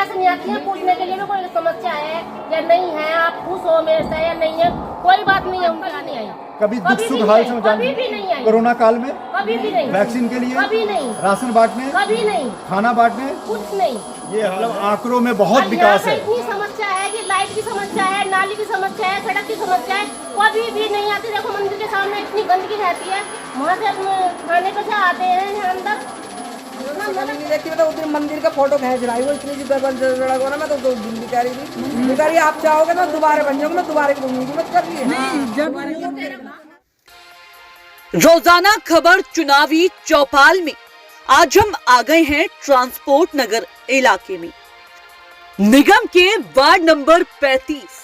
महिला से नहीं आती है पूछने के लिए भी कोई समस्या है या नहीं है, आप खुश हो मेरे से या नहीं है, कोई बात नहीं है उनका आने आई। कभी दुख सुख हाल समाचार कभी भी नहीं आई, कोरोना काल में कभी भी नहीं, वैक्सीन के लिए कभी नहीं, राशन बांटने, कभी नहीं, खाना बांटने, कुछ नहीं। ये मतलब आंकड़ों में बहुत विकास है। इतनी समस्या है कि लाइट की समस्या है, नाली की समस्या है, सड़क की समस्या है, कभी भी नहीं आती। देखो मंदिर के सामने इतनी गंदगी रहती है, वहाँ से खाने पे से आते हैं अंदर देखिए मतलब उस दिन मंदिर का फोटो खींच रहा है, वो इतनी सी सड़क हो ना, मैं तो दिन भी कह रही थी, मैं कह रही आप चाहोगे तो दोबारा बन जाओगे, मैं दोबारा घूमूंगी, मत कर रही है। रोजाना खबर चुनावी चौपाल में आज हम आ गए हैं ट्रांसपोर्ट नगर इलाके में। निगम के वार्ड नंबर 35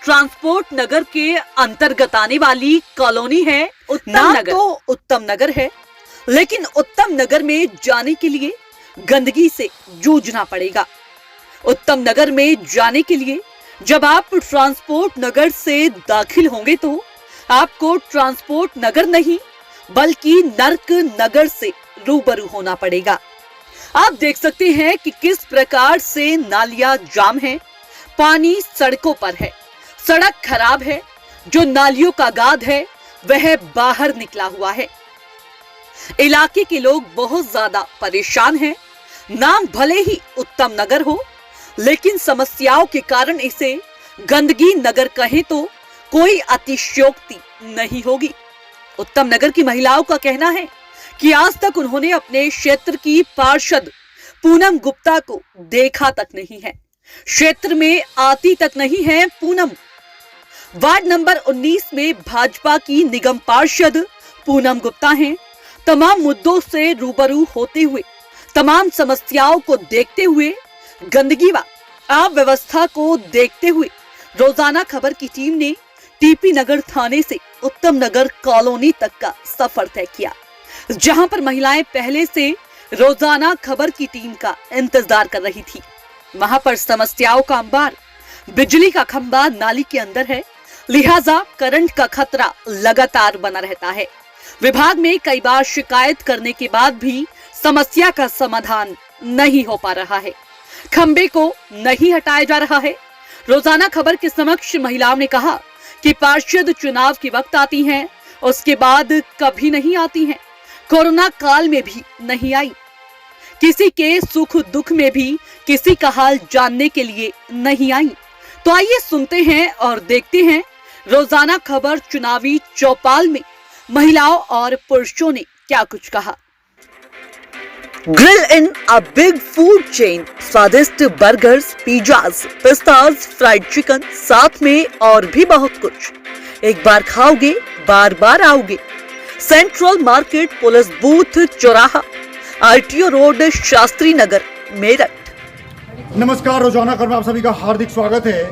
ट्रांसपोर्ट नगर के अंतर्गत आने वाली कॉलोनी है उत्तम नगर। तो उत्तम नगर है, लेकिन उत्तम नगर में जाने के लिए गंदगी से जूझना पड़ेगा। उत्तम नगर में जाने के लिए जब आप ट्रांसपोर्ट नगर से दाखिल होंगे तो आपको ट्रांसपोर्ट नगर नहीं बल्कि नर्क नगर से रूबरू होना पड़ेगा। आप देख सकते हैं कि किस प्रकार से नालियां जाम है, पानी सड़कों पर है, सड़क खराब है, जो नालियों का गाद है वह बाहर निकला हुआ है। इलाके के लोग बहुत ज्यादा परेशान हैं। नाम भले ही उत्तम नगर हो, लेकिन समस्याओं के कारण इसे गंदगी नगर कहें तो कोई अतिशयोक्ति नहीं होगी। उत्तम नगर की महिलाओं का कहना है कि आज तक उन्होंने अपने क्षेत्र की पार्षद पूनम गुप्ता को देखा तक नहीं है, क्षेत्र में आती तक नहीं है पूनम। वार्ड नंबर 19 में भाजपा की निगम पार्षद पूनम गुप्ता हैं। तमाम मुद्दों से रूबरू होते हुए, तमाम समस्याओं को देखते हुए, गंदगी व अव्यवस्था को देखते हुए रोजाना खबर की टीम ने टीपी नगर थाने से उत्तम नगर कॉलोनी तक का सफर तय किया, जहां पर महिलाएं पहले से रोजाना खबर की टीम का इंतजार कर रही थी। वहां पर समस्याओं का अंबार, बिजली का खंभा नाली के अंदर है, लिहाजा करंट का खतरा लगातार बना रहता है। विभाग में कई बार शिकायत करने के बाद भी समस्या का समाधान नहीं हो पा रहा है, खंबे को नहीं हटाया जा रहा है। रोजाना खबर के समक्ष महिलाओं ने कहा कि पार्षद चुनाव के वक्त आती हैं, उसके बाद कभी नहीं आती हैं, कोरोना काल में भी नहीं आई, किसी के सुख दुख में भी किसी का हाल जानने के लिए नहीं आई। तो आइए सुनते हैं और देखते हैं रोजाना खबर चुनावी चौपाल में महिलाओं और पुरुषों ने क्या कुछ कहा। Grill in a big food chain, स्वादिष्ट बर्गर्स, पिज्जाज, पिस्ताज, फ्राइड चिकन, साथ में और भी बहुत कुछ। एक बार खाओगे बार बार आओगे। सेंट्रल मार्केट, पुलिस बूथ चौराहा, आरटीओ रोड, शास्त्री नगर, मेरठ। नमस्कार, रोजाना खबर में आप सभी का हार्दिक स्वागत है।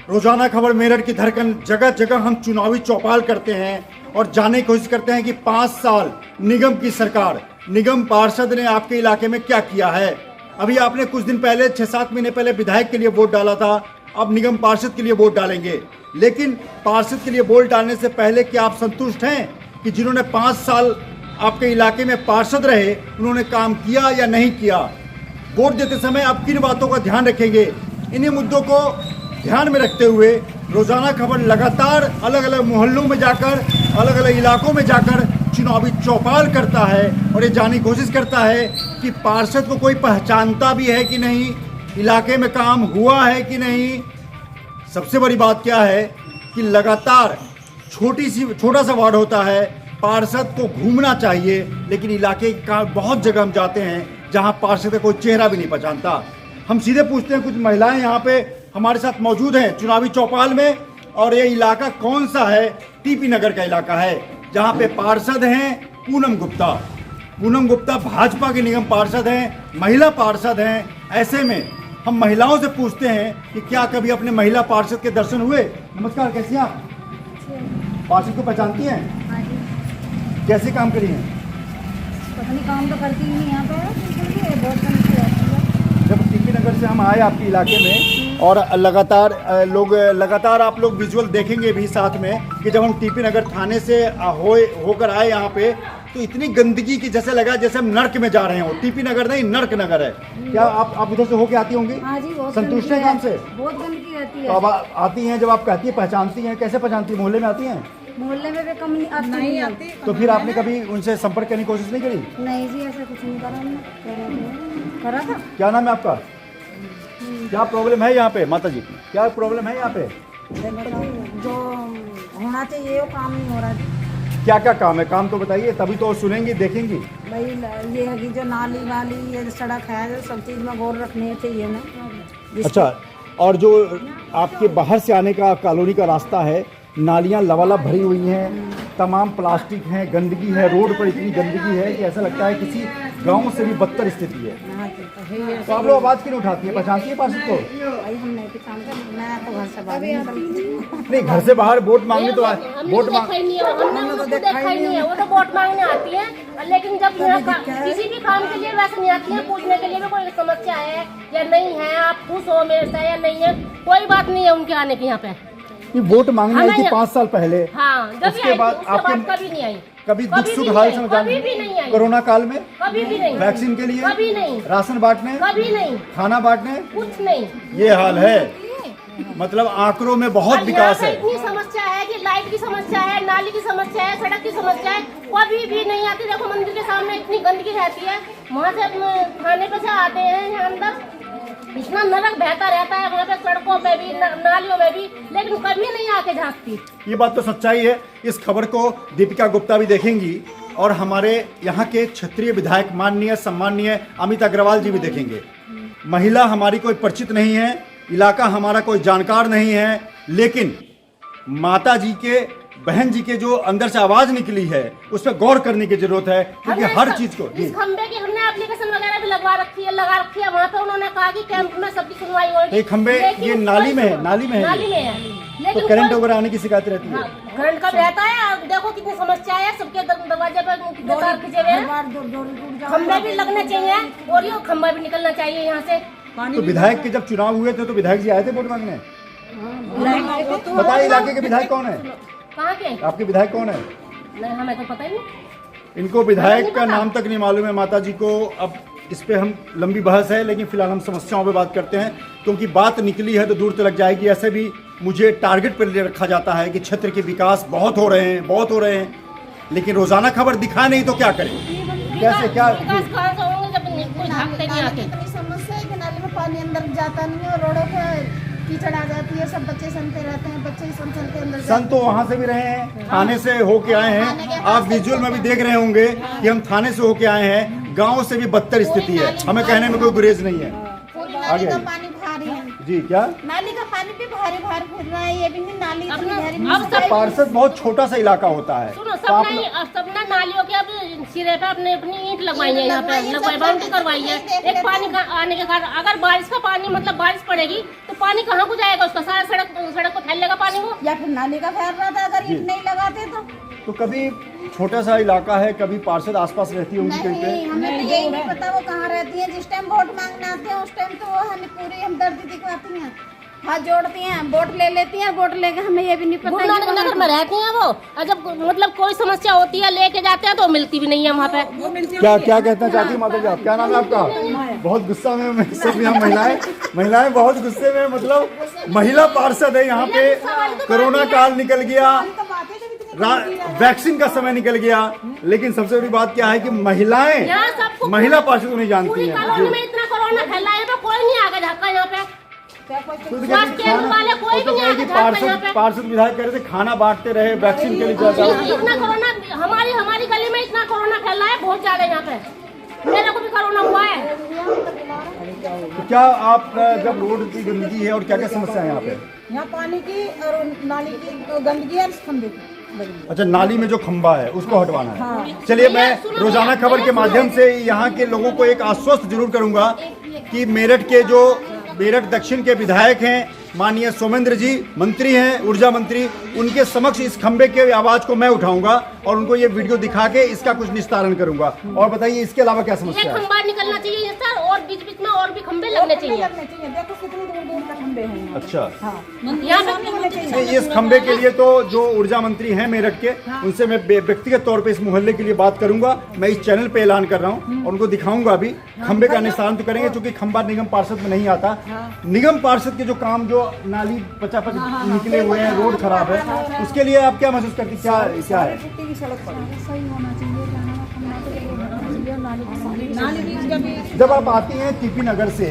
रोजाना खबर मेरठ की धड़कन, जगह जगह हम चुनावी चौपाल करते हैं और जानने की कोशिश करते हैं कि 5 साल निगम की सरकार, निगम पार्षद ने आपके इलाके में क्या किया है। अभी आपने कुछ दिन पहले 6-7 महीने पहले विधायक के लिए वोट डाला था, अब निगम पार्षद के लिए वोट डालेंगे। लेकिन पार्षद के लिए वोट डालने से पहले क्या आप संतुष्ट हैं कि जिन्होंने 5 साल आपके इलाके में पार्षद रहे उन्होंने काम किया या नहीं किया? वोट देते समय आप किन बातों का ध्यान रखेंगे? इन्हीं मुद्दों को ध्यान में रखते हुए रोजाना खबर लगातार अलग अलग मोहल्लों में जाकर, अलग अलग इलाकों में जाकर चुनावी चौपाल करता है और ये जानने की कोशिश करता है कि पार्षद को कोई पहचानता भी है कि नहीं, इलाके में काम हुआ है कि नहीं। सबसे बड़ी बात क्या है कि लगातार छोटा सा वार्ड होता है, पार्षद को घूमना चाहिए, लेकिन इलाके का बहुत जगह हम जाते हैं जहां पार्षद का कोई चेहरा भी नहीं पहचानता। हम सीधे पूछते हैं, कुछ महिलाएं यहाँ पे हमारे साथ मौजूद हैं चुनावी चौपाल में, और ये इलाका कौन सा है? टीपी नगर का इलाका है, जहाँ पे पार्षद हैं पूनम गुप्ता। पूनम गुप्ता भाजपा के निगम पार्षद हैं, महिला पार्षद हैं। ऐसे में हम महिलाओं से पूछते हैं कि क्या कभी अपने महिला पार्षद के दर्शन हुए? नमस्कार, कैसी हैं आप? पार्षद को पहचानती हैं? कैसे काम करी हैं? पता नहीं, काम तो करती ही नहीं यहाँ पे, बहुत समस्या है। जब टीपी नगर से हम आए आपके इलाके में और लगातार आप लोग विजुअल देखेंगे भी साथ में कि जब हम टीपी नगर थाने से होकर आए यहाँ पे तो इतनी गंदगी की जैसे लगा जैसे हम नर्क में जा रहे हो। टीपी नगर नहीं, नर्क नगर है। क्या आप इधर से होके आती होंगी? हाँ जी, बहुत संतुष्ट गंदगी है काम से? बहुत गंदगी रहती तो है। अब आती हैं, जब आप कहती हैं पहचानती हैं, कैसे पहचानती हैं? मोहल्ले में आती हैं मोहल्ले में भी कम नहीं आती। तो फिर आपने कभी उनसे संपर्क करने की कोशिश नहीं करी? नहीं जी, ऐसा कुछ नहीं करा हमने। करा था। क्या नाम है आपका? क्या प्रॉब्लम है यहाँ पे माता जी? क्या प्रॉब्लम है यहाँ पे? जो होना चाहिए वो काम नहीं हो रहा जी। क्या क्या काम है? काम तो बताइए, तभी तो सुनेंगी देखेंगी। भाई ये है कि जो नाली वाली ये सड़क है, जो सब चीज में गौर रखनी चाहिए ना। अच्छा, और जो आपके बाहर से आने का कॉलोनी का रास्ता है, नालियाँ लबालब भरी हुई हैं, तमाम प्लास्टिक है, गंदगी है, रोड पर इतनी गंदगी है कि ऐसा लगता है किसी गांव से भी बदतर स्थिति है। तो आप लोग आवाज़ क्यों नहीं उठाती है? पहचानती है पार्षद को? भाई हम नहीं पहचान कर, मैं तो घर से बाहर नहीं निकलती। नहीं, घर से बाहर वोट मांगने तो वोट मांग देखा ही नहीं है, हमने उनको देखा ही नहीं है। वो तो वोट मांगने आती है, लेकिन जब यहाँ किसी भी काम के लिए वैसे नहीं आती है। पूछने के लिए भी कोई समस्या है या नहीं है, आप खुश हो मेरे से या नहीं है, कोई बात नहीं है उनके आने की यहाँ पे। ये वोट मांगने आई थी 5 साल पहले। हाँ, जब उसके बाद आपके कभी नहीं आई, कभी दुख सुख भी हाल नहीं आई, समझाने? कभी भी नहीं आई। कोरोना काल में कभी भी नहीं, वैक्सीन के लिए कभी नहीं, राशन बांटने, कभी नहीं, खाना बांटने, कुछ नहीं। ये हाल है। मतलब आंकड़ों में बहुत और विकास यहाँ है। पे इतनी समस्या है कि लाइट की समस्या है, नाली की समस्या है, सड़क की समस्या है, कभी भी नहीं आती। देखो मंदिर के सामने इतनी गंदगी रहती है, वहाँ से थाने पे से आते हैं यहाँ अंदर, इतना नरक बहता रहता है वहाँ पे, सड़कों पे भी, नालियों में भी, लेकिन कभी नहीं आके झांकती। ये बात तो सच्चाई है। इस खबर को दीपिका गुप्ता भी देखेंगी और हमारे यहाँ के क्षेत्रीय विधायक माननीय सम्माननीय अमित अग्रवाल जी भी देखेंगे। महिला हमारी कोई परिचित नहीं है, इलाका हमारा कोई जानकार नहीं है, लेकिन माता जी के, बहन जी के जो अंदर से आवाज निकली है उस पर गौर करने की जरूरत है, क्योंकि हर चीज को इस खंबे की हमने एप्लीकेशन वगैरह भी लगा रखी है वहाँ पे। उन्होंने कहा कि कैंप में सबकी सुनवाई होगी। ये खंबे ये नाली में है, नाली में है, नाली में है, लेकिन तो करंट वगैरह आने की शिकायत रहती है। करंट का रहता है। और देखो कितनी समस्या है, सबके दरवाजे पे कितने तार खींचे हुए हैं। खंबे भी लगने चाहिए और ये खंबा भी निकलना चाहिए यहाँ से। तो विधायक के जब चुनाव हुए थे तो विधायक जी आए थे वोट मांगने? बताइए, इलाके के विधायक कौन है? कहाँ के? आपके विधायक कौन है? नहीं, हमें तो पता ही नहीं। इनको विधायक का नाम तक नहीं मालूम है माता जी को। अब इस पे हम लंबी बहस है, लेकिन फिलहाल हम समस्याओं पे बात करते हैं, क्योंकि बात निकली है तो दूर तक जाएगी। ऐसे भी मुझे टारगेट पर रखा जाता है कि क्षेत्र के विकास बहुत हो रहे हैं, बहुत हो रहे हैं, लेकिन रोजाना खबर दिखा नहीं तो क्या करें? कैसे क्या विकास कहाँ से होंगे जब कोई झांकते नहीं आते? इतनी समस्या है कि नाली में पानी अंदर जाता नहीं है और रोडों पे कीचड़ आ जाती है। सब बच्चे सनते रहते हैं, बच्चे सन के अंदर सन तो वहाँ से भी रहे हैं, थाने से होके आए हैं। आप विजुअल में भी देख रहे होंगे कि हम थाने से होके आए हैं। गांव से भी बदतर स्थिति है, हमें कहने में कोई गुरेज नहीं है। पूरी आगे नाली का आइए। पानी भारी है। जी, क्या नाली का पानी भी भारी भारी फिर रहा है। ये भी नहीं, नाली इतनी भारी अब नहीं। सब पार्षद बहुत छोटा सा इलाका होता है, सुनो, तो आप सब ना नालियों के अब सिरे पे अपने अपनी ईंट लगवाई है, यहाँ पे लगवाई, बाउंड्री करवाई है। एक पानी का आने के कारण अगर बारिश का पानी, मतलब बारिश पड़ेगी तो पानी कहाँ को जाएगा? उसका सारा सड़क को फैलेगा पानी वो। या फिर नाली का फैल रहा था अगर ईंट नहीं लगाते तो कभी छोटा सा इलाका है, कभी पार्षद आसपास रहती होंगी कहीं पे? नहीं, हमें तो यही नहीं पता वो कहाँ रहती है। जिस टाइम वोट मांगने आते हैं उस टाइम तो वो हमें पूरी हमदर्दी दिखवाती हैं, हाथ जोड़ती हैं, वोट ले लेती हैं। वोट लेके हमें ये भी नहीं पता गुरु नानक नगर में रहती हैं वो, और जब मतलब कोई समस्या होती है लेके जाते हैं तो मिलती भी नहीं है वहाँ पे। क्या क्या कहना चाहती है माता जी आप? क्या नाम है आपका? बहुत गुस्सा में सब यहाँ महिलाएं बहुत गुस्से में। मतलब महिला पार्षद है यहाँ पे। कोरोना काल निकल गया, वैक्सीन का समय निकल गया, लेकिन सबसे बड़ी बात क्या है कि महिला पार्षद को नहीं जानती पूरी है। कॉलोनी में इतना कोरोना फैला है तो कोई नहीं आगे झाँका यहाँ पे। स्वास्थ्य केंद्र वाले कोई भी नहीं आगे झाँका यहाँ पे। पार्षद विधायक कह रहे थे खाना बांटते रहे, वैक्सीन के लिए इतना कोरोना हमारी गली में इतना कोरोना फैला है बहुत ज्यादा यहाँ पे। मेरे को भी कोरोना हुआ है। तो क्या आप जब रोड की गंदगी है और क्या क्या समस्या है यहाँ पे? यहाँ पानी की और नाली की गंदगी है, खंबे की। अच्छा, नाली में जो खंबा है उसको हटवाना है। चलिए, मैं रोजाना खबर के माध्यम से यहाँ के लोगों को एक आश्वस्त जरूर करूंगा कि मेरठ दक्षिण के विधायक हैं माननीय सोमेंद्र जी, मंत्री हैं, ऊर्जा मंत्री, उनके समक्ष इस खंबे के आवाज को मैं उठाऊंगा और उनको ये वीडियो दिखा के इसका कुछ निस्तारण करूंगा। और बताइए इसके अलावा क्या समस्या ये है? खंबा निकलना चाहिए सर, और बीच बीच में और भी खंबे लगने चाहिए। देखो कितनी दूर दूर तक खंबे हैं। अच्छा, यहाँ पे इस खंबे के लिए तो जो ऊर्जा मंत्री हैं मेरठ के, उनसे मैं व्यक्तिगत तौर पे इस मोहल्ले के लिए बात करूंगा। मैं इस चैनल पे ऐलान कर रहा हूं और उनको दिखाऊंगा अभी। खंबे का निशान तो करेंगे क्योंकि खंबा निगम पार्षद में नहीं आता। निगम पार्षद के जो काम, जो नाली पचापच निकले हुए हैं, रोड खराब है, उसके लिए आप क्या महसूस करती, क्या है? जब आप आती हैं टीपी नगर से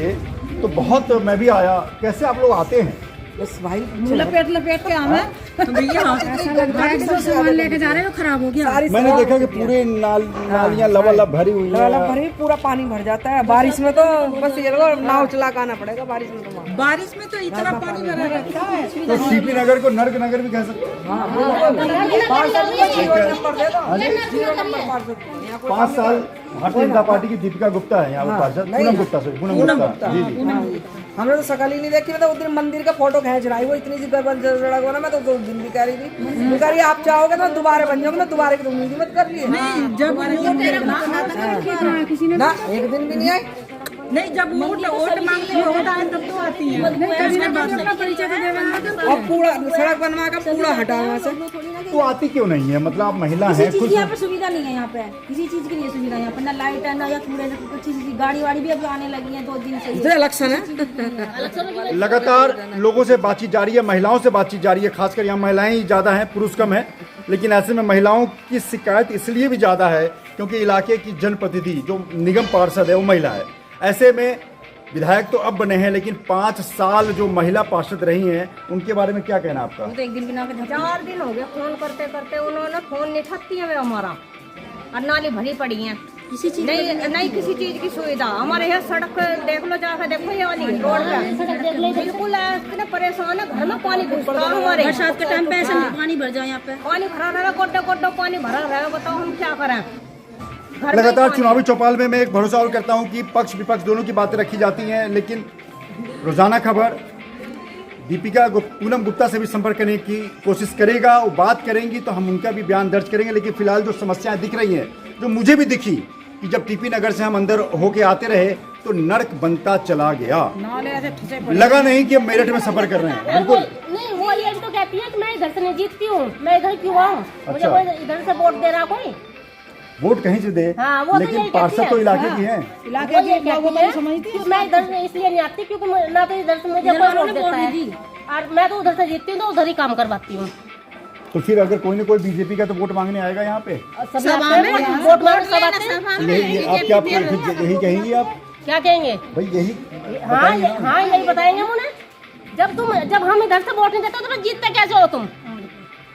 तो बहुत, मैं भी आया, कैसे आप लोग आते हैं? बस भाई लपेट के हमें भैया ऐसा लगता है कि जो सामान लेके जा रहे हैं वो खराब हो गया। मैंने देखा कि पूरे नालियां लबालब भरी हुई हैं। पूरा पानी भर जाता है। बारिश में तो बस ये लोग नाव चला के आना पड़ेगा। बारिश में तो इतना पानी भरा रहता है। तो टीपी नगर को नर्क नगर भी कह सकते हैं। 5 साल भारतीय जनता पार्टी की दीपिका गुप्ता है यहाँ पर पार्षद, पूनम गुप्ता जी जी। हमने तो शकल ही नहीं देखी। मैं तो उस दिन मंदिर का फोटो खींच रहा है, वो इतनी सी गड़बड़ ना, मैं तो 2 दिन भी कह रही थी। वो कह रही आप चाहोगे तो दोबारा बन जाओगे, मैं दोबारा की उम्मीद मत कर रही है। ना एक दिन भी नहीं आई। नहीं, जब वोट मांगने होता है तब तो आती है। अब पूरा सड़क बनवा कर पूरा हटा वहाँ से। तो आती क्यों नहीं है? मतलब आप महिला हैं, किसी खुद चीज की यहाँ पे सुविधा नहीं है। यहाँ पे किसी चीज की नहीं सुविधा यहाँ पे, ना लाइट है ना या कूड़े, ना कुछ चीज की। गाड़ी वाड़ी भी अब आने लगी है 2 दिन से। इलेक्शन है, लगातार लोगों से बातचीत जारी है, महिलाओं से बातचीत जारी है। खासकर यहाँ महिलाएं ही ज़्यादा हैं, पुरुष कम है। लेकिन ऐसे में महिलाओं की शिकायत इसलिए भी ज़्यादा है क्योंकि इलाके की जनप्रतिनिधि जो निगम पार्षद है वो महिला है। ऐसे में विधायक तो अब बने हैं, लेकिन 5 साल जो महिला पार्षद रही हैं उनके बारे में क्या कहना आपका? तो 1 दिन बिना 4 दिन हो गया फोन करते करते, उन्होंने फोन नहीं उठाती है हमारा। और नाली भरी पड़ी है, किसी चीज नहीं किसी चीज की सुविधा। हमारे यहाँ सड़क देख लो, जाकर देखो ये वाली रोड पे बिल्कुल इतने परेशान है। घर में पानी घुसता है हमारे। बरसात के टाइम पे ऐसा पानी भर जाए, यहाँ पे पानी भरा रहा है, गोड्डा पानी भरा रहा है। बताओ हम क्या करें? लगातार चुनावी चौपाल में मैं एक भरोसा और करता हूं कि पक्ष विपक्ष दोनों की बातें रखी जाती हैं, लेकिन रोजाना खबर दीपिका पूनम गुप्ता से भी संपर्क करने की कोशिश करेगा। वो बात करेंगी तो हम उनका भी बयान दर्ज करेंगे। लेकिन फिलहाल जो समस्याएं दिख रही हैं, जो मुझे भी दिखी कि जब टीपी नगर से हम अंदर होके आते रहे तो नर्क बनता चला गया। लगा नहीं कि हम मेरठ में सफर कर रहे हैं। बिल्कुल नहीं, वो ये तो कहती है कि मैं इधर से नहीं जीतती हूँ, मैं इधर क्यों आऊँ? मुझे कोई इधर से वोट दे रहा कोई? वोट कहीं से दे, हाँ, वो लेकिन तो पार्षद तो इलाके की है। इलाके की मैं इधर से इसलिए नहीं आती क्योंकि ना तो इधर से मुझे कोई वोट देता है और मैं तो उधर से जीतती हूँ तो उधर ही काम करवाती हूँ। तो फिर अगर कोई न कोई बीजेपी का तो वोट मांगने आएगा यहाँ पे, वोट मांगने सब आते हैं। आप क्या यही कहेंगी? आप क्या कहेंगे भाई? यही हाँ यही बताएंगे उन्हें। जब हम इधर से वोट नहीं देते तो जीतते कैसे हो तुम?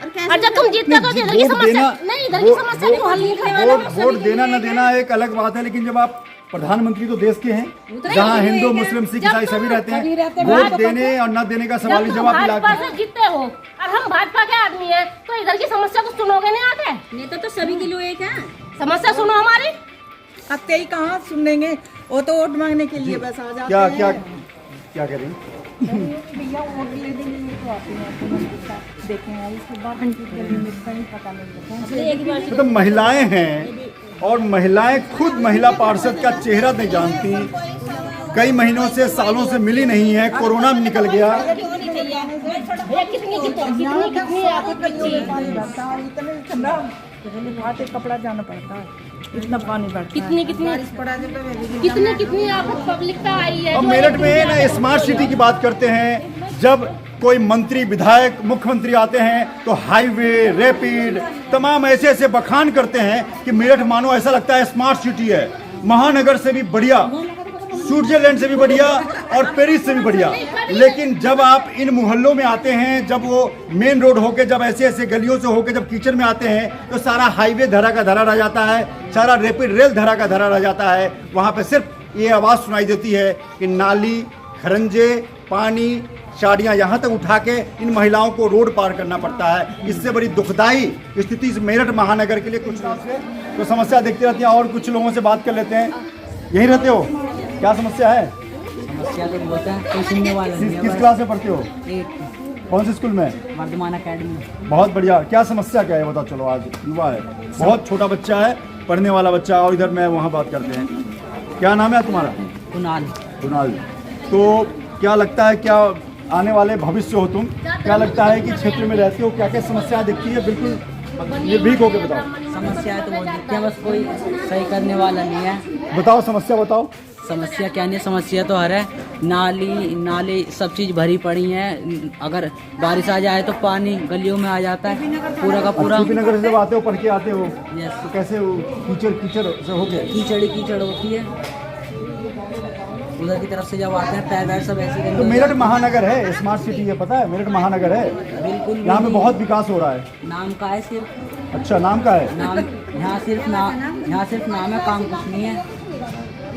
और जब तुम जीतते हो तो इधर की समस्या नहीं, इधर की समस्या क्यों हल नहीं करवाना? वोट देना न देना एक अलग बात है, लेकिन जब आप प्रधानमंत्री तो देश के हैं जहाँ हिंदू मुस्लिम सिख ईसाई सभी रहते हैं, वोट देने और न देने का सवाल जवाब भाजपा से जीतते हो और हम भाजपा के आदमी हैं तो इधर की समस्या तो सुनोगे नहीं आके? नेता तो सभी के लिए एक है, समस्या सुनो हमारी। अब कई कहाँ सुनेंगे, वो तो वोट मांगने के लिए बस आ जाते हैं। क्या करें? भैया वोट ले देंगे तो आते हैं, देखेंगे इसके बाद कहीं पता नहीं। तो महिलाएं हैं और महिलाएं खुद महिला पार्षद का चेहरा नहीं जानती, कई महीनों से सालों से मिली नहीं है, कोरोना में निकल गया। कपड़ा जाना पड़ता है, इतना पानी बढ़ता कितनी आफत पब्लिक का आई है। अब मेरठ में ना स्मार्ट सिटी की बात करते हैं, जब कोई मंत्री विधायक मुख्यमंत्री आते हैं तो हाईवे रैपिड तमाम ऐसे बखान करते हैं कि मेरठ मानो ऐसा लगता है स्मार्ट सिटी है, महानगर से भी बढ़िया, स्विट्जरलैंड से भी बढ़िया और पेरिस से भी बढ़िया। लेकिन जब आप इन मोहल्लों में आते हैं, जब वो मेन रोड होके, जब ऐसे गलियों से होके जब कीचड़ में आते हैं तो सारा हाईवे धरा का धरा रह जाता है, सारा रैपिड रेल धरा का धरा रह जाता है। वहाँ पे सिर्फ ये आवाज़ सुनाई देती है कि नाली, खरंजे, पानी, साड़ियाँ यहाँ तक उठा के इन महिलाओं को रोड पार करना पड़ता है। इससे बड़ी दुखदाई स्थिति मेरठ महानगर के लिए कुछ तो समस्या देखते रहती है। और कुछ लोगों से बात कर लेते हैं। यहीं रहते हो? क्या समस्या है? समस्या तो बहुत है, कोई सुनने वाला नहीं है। किस क्लास में पढ़ते हो? 8 कौन से स्कूल में? वर्धमान अकेडमी। बहुत बढ़िया। क्या समस्या क्या है बताओ? चलो, आज युवा है, बहुत छोटा बच्चा है, पढ़ने वाला बच्चा, और इधर मैं वहाँ बात करते हैं। क्या नाम है तुम्हारा? कुणाल। कुणाल, तो क्या लगता है, क्या आने वाले भविष्य हो तुम, क्या लगता है कि क्षेत्र में रहते हो, क्या क्या समस्या दिखती है? बिल्कुल निर्भीक होकर बताओ। समस्याएं तो बहुत दिखती है, बस कोई सही करने वाला नहीं है। बताओ समस्या बताओ। समस्या क्या नहीं, समस्या तो हर है। नाली सब चीज़ भरी पड़ी है। अगर बारिश आ जाए तो पानी गलियों में आ जाता है पूरा का पूरा। नगर से जब आते हो, पढ़ के आते हो, यस। तो कैसे कीचड़ से हो गए? कीचड़ होती है। उधर की तरफ से जब आते हैं पैर वैर सब ऐसे। तो मेरठ महानगर है, स्मार्ट सिटी है, पता है? मेरठ महानगर है, बिल्कुल। यहाँ पे बहुत विकास हो रहा है। नाम का है सिर्फ। अच्छा, नाम का है? नाम यहाँ सिर्फ नाम है, काम कुछ नहीं है।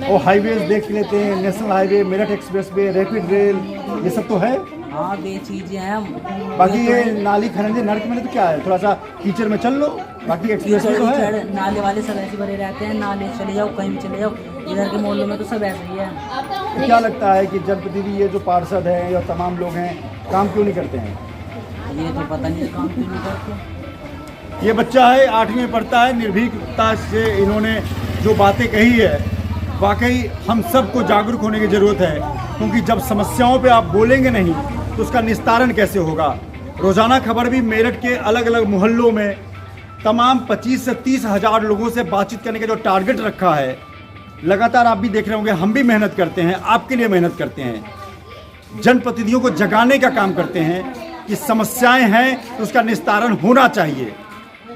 वो हाईवेज देख लेते हैं, national highway, Meerut express way, rapid rail, ये सब तो है। हाँ, ये चीज़ें हैं। बाकी ये नाली खरंजे नर्क में तो क्या है, थोड़ा सा कीचड़ में चल लो, बाकी एक्सप्रेस में तो है। नाले वाले सब ऐसे भरे रहते हैं, नाले चले जाओ कहीं भी चले जाओ, इधर के मोहल्लों में तो सब ऐसे ही है। तो क्या लगता है कि जनप्रतिनिधि ये जो पार्षद हैं या तमाम लोग हैं, काम क्यों नहीं करते हैं? ये तो पता नहीं काम क्यों नहीं करते। ये बच्चा है, 8वीं में पढ़ता है, निर्भीकता से इन्होंने जो बातें कही है, वाकई हम सबको जागरूक होने की ज़रूरत है, क्योंकि जब समस्याओं पे आप बोलेंगे नहीं तो उसका निस्तारण कैसे होगा। रोज़ाना खबर भी मेरठ के अलग अलग मोहल्लों में तमाम 25 से 30 हज़ार लोगों से बातचीत करने का जो टारगेट रखा है, लगातार आप भी देख रहे होंगे, हम भी मेहनत करते हैं, आपके लिए मेहनत करते हैं, जनप्रतिनिधियों को जगाने का काम करते हैं कि समस्याएं हैं तो उसका निस्तारण होना चाहिए।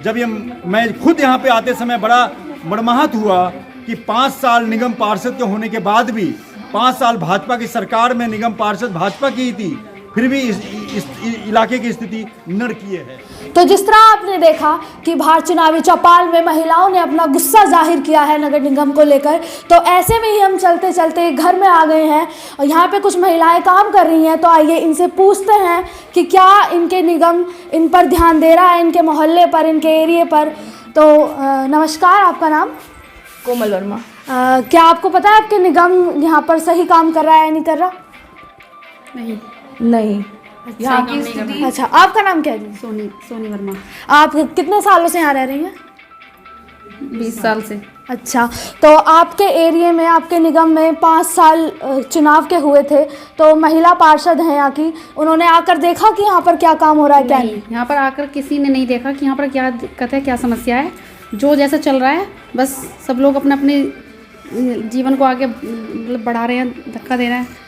जब ये मैं खुद यहाँ पे आते समय बड़ा मर्माहत हुआ कि 5 साल निगम पार्षद के होने के बाद भी, 5 साल भाजपा की सरकार में निगम पार्षद भाजपा की ही थी, फिर भी इस इलाके की स्थिति नरकीय है। तो जिस तरह आपने देखा कि बाहर चुनावी चौपाल में महिलाओं ने अपना गुस्सा जाहिर किया है नगर निगम को लेकर, तो ऐसे में ही हम चलते चलते घर में आ गए हैं और यहाँ पे कुछ महिलाएं काम कर रही हैं। तो आइए इनसे पूछते हैं कि क्या इनके निगम इन पर ध्यान दे रहा है, इनके मोहल्ले पर, इनके एरिए पर। तो नमस्कार, आपका नाम? कोमल वर्मा। क्या आपको पता है आपके निगम यहाँ पर सही काम कर रहा है या नहीं कर रहा? नहीं। यहाँ की स्थिति। अच्छा, आपका नाम क्या है? सोनी वर्मा। आप कितने सालों से यहाँ रह रही हैं? 20 साल से। अच्छा, तो आपके एरिया में, आपके निगम में 5 साल चुनाव के हुए थे, तो महिला पार्षद हैं यहाँ की, उन्होंने आकर देखा कि यहाँ पर क्या काम हो रहा है? क्या नहीं, यहाँ पर आकर किसी ने नहीं देखा कि यहाँ पर क्या दिक्कत है, क्या समस्या है। जो जैसा चल रहा है बस सब लोग अपने अपने जीवन को आगे बढ़ा रहे हैं, धक्का दे रहे हैं।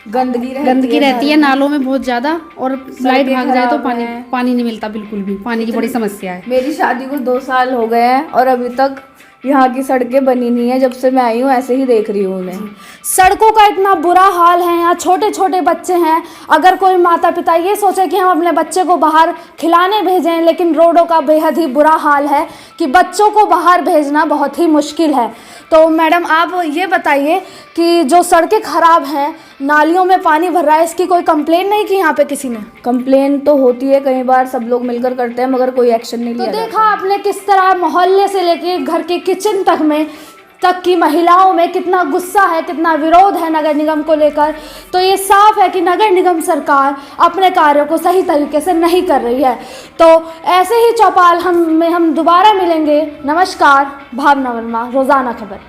गंदगी रहती है नालों में बहुत ज़्यादा, और लाइट भाग जाए तो पानी नहीं मिलता, बिल्कुल भी पानी की बड़ी समस्या है। मेरी शादी को 2 साल हो गए हैं और अभी तक यहाँ की सड़कें बनी नहीं है। जब से मैं आई हूँ ऐसे ही देख रही हूँ उन्हें। सड़कों का इतना बुरा हाल है, यहाँ छोटे छोटे बच्चे हैं। अगर कोई माता पिता ये सोचे कि हम अपने बच्चे को बाहर खिलाने भेजें, लेकिन रोडों का बेहद ही बुरा हाल है कि बच्चों को बाहर भेजना बहुत ही मुश्किल है। तो मैडम, आप ये बताइए कि जो सड़कें ख़राब हैं, नालियों में पानी भर रहा है, इसकी कोई कंप्लेन नहीं की यहाँ पे किसी ने? कंप्लेन तो होती है, कई बार सब लोग मिलकर करते हैं, मगर कोई एक्शन नहीं लिया तो देखा आपने किस तरह मोहल्ले से लेके घर के किचन तक की महिलाओं में कितना गुस्सा है, कितना विरोध है नगर निगम को लेकर। तो ये साफ है कि नगर निगम सरकार अपने कार्यों को सही तरीके से नहीं कर रही है। तो ऐसे ही चौपाल हम दोबारा मिलेंगे। नमस्कार, भावना वर्मा, रोज़ाना खबर।